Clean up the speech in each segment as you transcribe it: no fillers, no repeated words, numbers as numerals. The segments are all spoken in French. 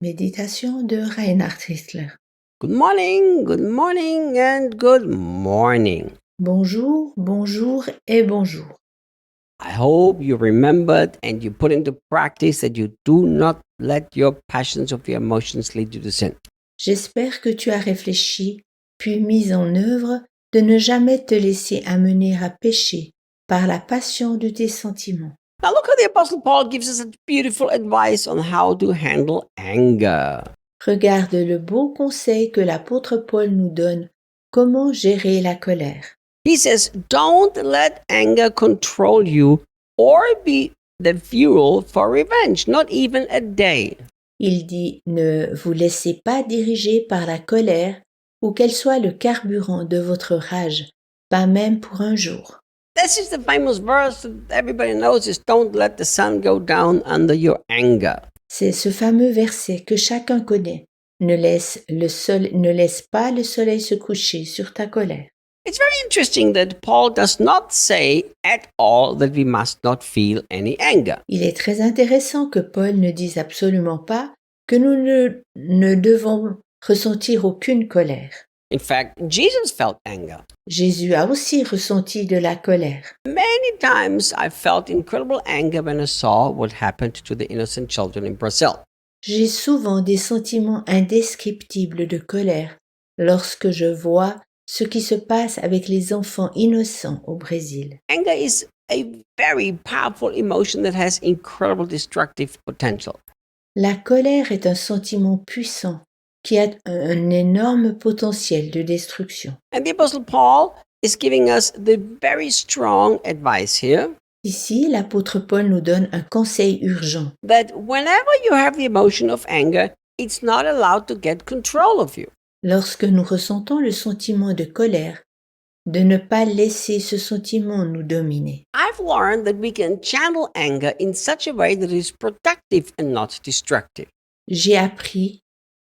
Méditation de Reinhard Hitler. Good morning, and good morning. Bonjour, bonjour et bonjour. I hope you remembered and you put into practice that you do not let your passions of your emotions lead you to sin. J'espère que tu as réfléchi, puis mis en œuvre de ne jamais te laisser amener à pécher par la passion de tes sentiments. Now look how the Apostle Paul gives us such beautiful advice on how to handle anger. Regarde le beau conseil que l'apôtre Paul nous donne, comment gérer la colère. He says, don't let anger control you or be the fuel for revenge, not even a day. Il dit, ne vous laissez pas diriger par la colère ou qu'elle soit le carburant de votre rage, pas même pour un jour. This is the famous verse that everybody knows is don't let the sun go down under your anger. C'est ce fameux verset que chacun connaît. Ne laisse pas le soleil se coucher sur ta colère. It's very interesting that Paul does not say at all that we must not feel any anger. Il est très intéressant que Paul ne dise absolument pas que nous ne devons ressentir aucune colère. In fact, Jesus felt anger. Jésus a aussi ressenti de la colère. Many times I felt incredible anger when I saw what happened to the innocent children in Brazil. J'ai souvent des sentiments indescriptibles de colère lorsque je vois ce qui se passe avec les enfants innocents au Brésil. Anger is a very powerful emotion that has incredible destructive potential. La colère est un sentiment puissant qui a un énorme potentiel de destruction. And the Apostle Paul is giving us the very strong advice here Ici, l'apôtre Paul nous donne un conseil urgent. that whenever you have the emotion of anger, it's not allowed to get control of you. Lorsque nous ressentons le sentiment de colère, de ne pas laisser ce sentiment nous dominer. I've learned that we can channel anger in such a way that it is productive and not destructive. J'ai appris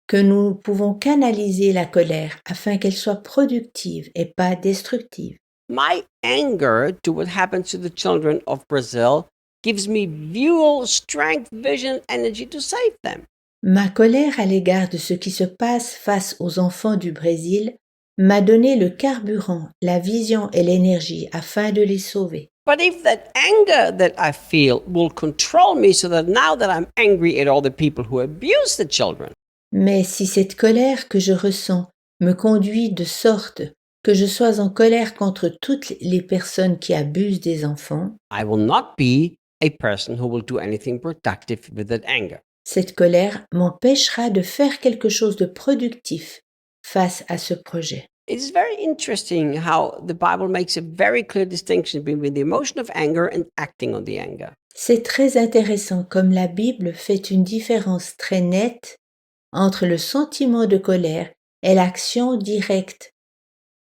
que nous pouvons canaliser la colère afin qu'elle soit productive et pas destructive. My anger to what happens to the children of Brazil gives me fuel, strength, vision, energy to save them. Ma colère à l'égard de ce qui se passe face aux enfants du Brésil m'a donné le carburant, la vision et l'énergie afin de les sauver. But if that anger that I feel will control me so that now that I'm angry at all the people who abuse the children, Mais si cette colère que je ressens me conduit de sorte que je sois en colère contre toutes les personnes qui abusent des enfants, I will not be a person who will do anything productive with that anger. cette colère m'empêchera de faire quelque chose de productif face à ce projet. It is very interesting how the Bible makes a very clear distinction between the emotion of anger and acting on the anger. C'est très intéressant comme la Bible fait une différence très nette entre le sentiment de colère et l'action directe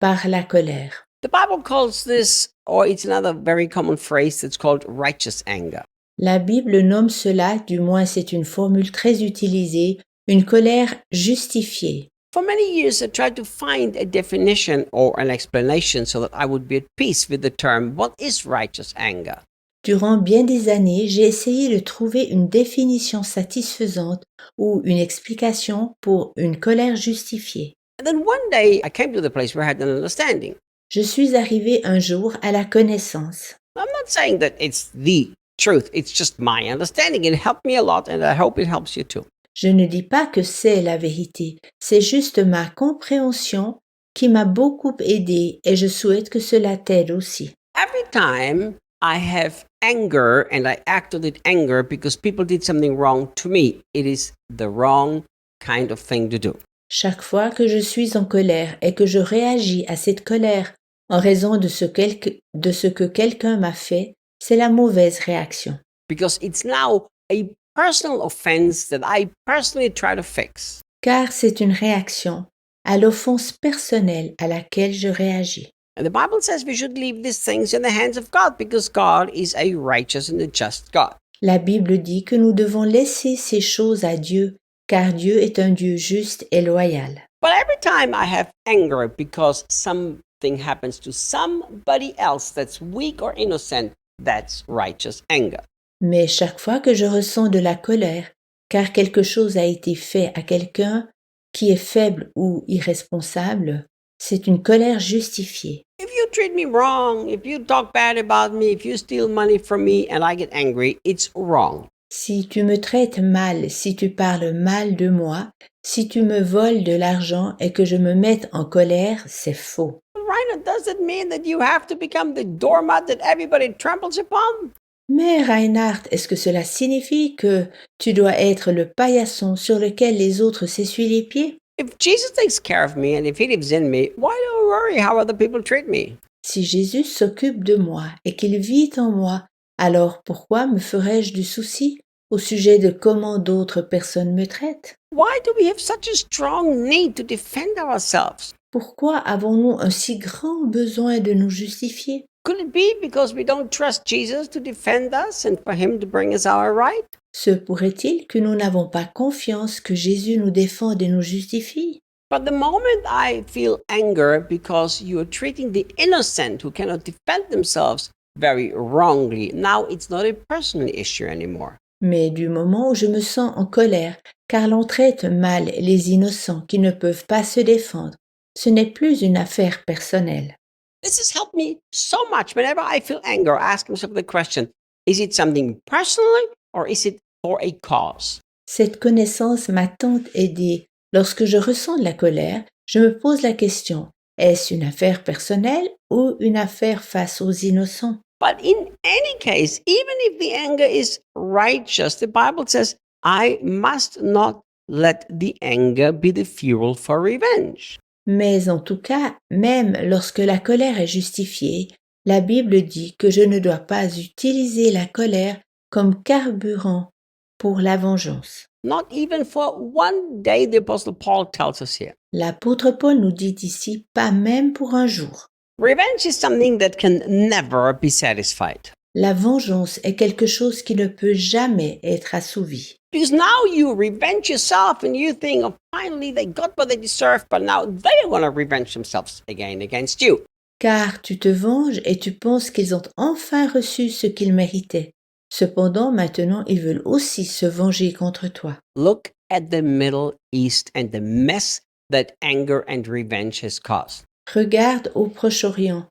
par la colère. The Bible calls this, or it's another very common phrase that's called righteous anger. La Bible nomme cela, du moins c'est une formule très utilisée, une colère justifiée. For many years, I tried to find a definition or an explanation so that I would be at peace with the term, what is righteous anger? Durant bien des années, j'ai essayé de trouver une définition satisfaisante ou une explication pour une colère justifiée. And then one day, I came to the place where I had an understanding. Je suis arrivé un jour à la connaissance. I'm not saying that it's the truth, it's just my understanding. It helped me a lot, and I hope it helps you too. Je ne dis pas que c'est la vérité, c'est juste ma compréhension qui m'a beaucoup aidé et je souhaite que cela t'aide aussi. Every time I have anger and I act with anger because people did something wrong to me, it is the wrong kind of thing to do. Chaque fois que je suis en colère et que je réagis à cette colère en raison de ce que quelqu'un m'a fait, c'est la mauvaise réaction. Because it's now a personal offense that I personally try to fix. Car c'est une réaction à l'offense personnelle à laquelle je réagis. And the Bible says we should leave these things in the hands of God because God is a righteous and a just God. La Bible dit que nous devons laisser ces choses à Dieu, car Dieu est un Dieu juste et loyal. But every time I have anger because something happens to somebody else that's weak or innocent, that's righteous anger. Mais chaque fois que je ressens de la colère, car quelque chose a été fait à quelqu'un qui est faible ou irresponsable, c'est une colère justifiée. If you treat me wrong, if you talk bad about me, if you steal money from me and I get angry, it's wrong. Si tu me traites mal, si tu parles mal de moi, si tu me voles de l'argent et que je me mette en colère, c'est faux. Reinhard, does it mean that you have to become the doormat that everybody tramples upon? Mais Reinhard, est-ce que cela signifie que tu dois être le paillasson sur lequel les autres s'essuient les pieds? If Jesus takes care of me and if he lives in me, why do I worry how other people treat me? Si Jésus s'occupe de moi et qu'il vit en moi, alors pourquoi me ferais-je du souci au sujet de comment d'autres personnes me traitent? Why do we have such a strong need to defend ourselves? Pourquoi avons-nous un si grand besoin de nous justifier? Could it be because we don't trust Jesus to defend us and for him to bring us our right? Se pourrait-il que nous n'avons pas confiance que Jésus nous défende et nous justifie? But the moment I feel anger because you are treating the innocent who cannot defend themselves very wrongly, now it's not a personal issue anymore. Mais du moment où je me sens en colère, car l'on traite mal les innocents qui ne peuvent pas se défendre, ce n'est plus une affaire personnelle. This has helped me so much. Whenever I feel anger, I ask myself the question, is it something personally or is it for a cause? Cette connaissance m'a tant aidée. Lorsque je ressens de la colère, je me pose la question, est-ce une affaire personnelle ou une affaire face aux innocents? But in any case, even if the anger is righteous, the Bible says, I must not let the anger be the fuel for revenge. Mais en tout cas, même lorsque la colère est justifiée, la Bible dit que je ne dois pas utiliser la colère comme carburant pour la vengeance. Not even for one day, the Apostle Paul tells us here. L'apôtre Paul nous dit ici, pas même pour un jour. Revenge is something that can never be satisfied. La vengeance est quelque chose qui ne peut jamais être assouvi. Because now you revenge yourself and you think, oh, finally they got what they deserve, but now they want to revenge themselves again against you. Car tu te venges et tu penses qu'ils ont enfin reçu ce qu'ils méritaient. Cependant, maintenant, ils veulent aussi se venger contre toi. Look at the Middle East and the mess that anger and revenge has caused. Regarde au Proche-Orient.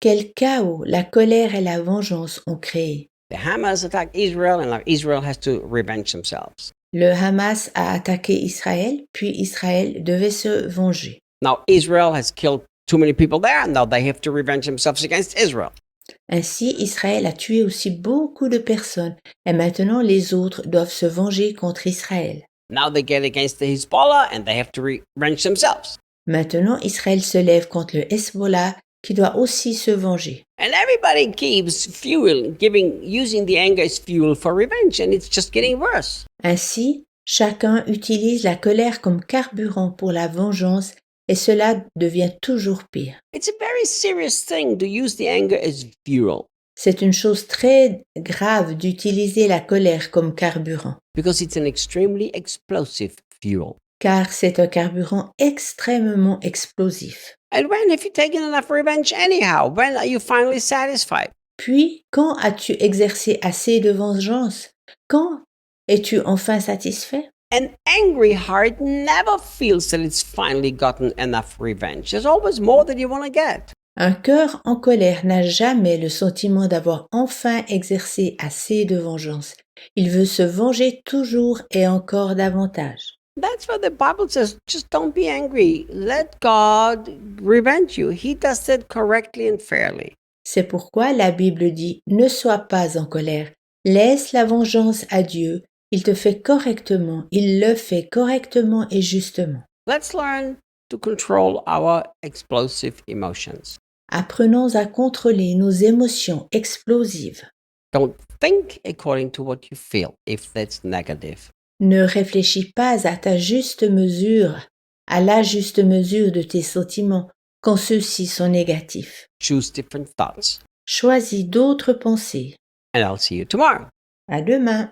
Quel chaos la colère et la vengeance ont créé. The Hamas attacked Israel and now Israel has to revenge themselves. Le Hamas a attaqué Israël, puis Israël devait se venger. Now Israel has killed too many people there and now they have to revenge themselves against Israel. Ainsi, Israël a tué aussi beaucoup de personnes et maintenant les autres doivent se venger contre Israël. Now they get against the Hezbollah and they have to revenge themselves. Maintenant, Israël se lève contre le Hezbollah qui doit aussi se venger. And everybody keeps using the anger as fuel for revenge and it's just getting worse. Ainsi, chacun utilise la colère comme carburant pour la vengeance et cela devient toujours pire. It's a very serious thing to use the anger as fuel. C'est une chose très grave d'utiliser la colère comme carburant, Because it's an extremely explosive fuel. car c'est un carburant extrêmement explosif. And when have you taken enough revenge anyhow? When are you finally satisfied? Puis, quand as-tu exercé assez de vengeance? Quand es-tu enfin satisfait? An angry heart never feels that it's finally gotten enough revenge. There's always more that you want to get. Un cœur en colère n'a jamais le sentiment d'avoir enfin exercé assez de vengeance. Il veut se venger toujours et encore davantage. That's why the Bible says, just don't be angry. Let God revenge you. He does it correctly and fairly. C'est pourquoi la Bible dit « Ne sois pas en colère, laisse la vengeance à Dieu, il te fait correctement, il le fait correctement et justement. » Let's learn to control our explosive emotions. Apprenons à contrôler nos émotions explosives. Don't think according to what you feel if that's negative. Ne réfléchis pas à ta juste mesure, à la juste mesure de tes sentiments, quand ceux-ci sont négatifs. Choose different thoughts. Choisis d'autres pensées. And I'll see you tomorrow. À demain.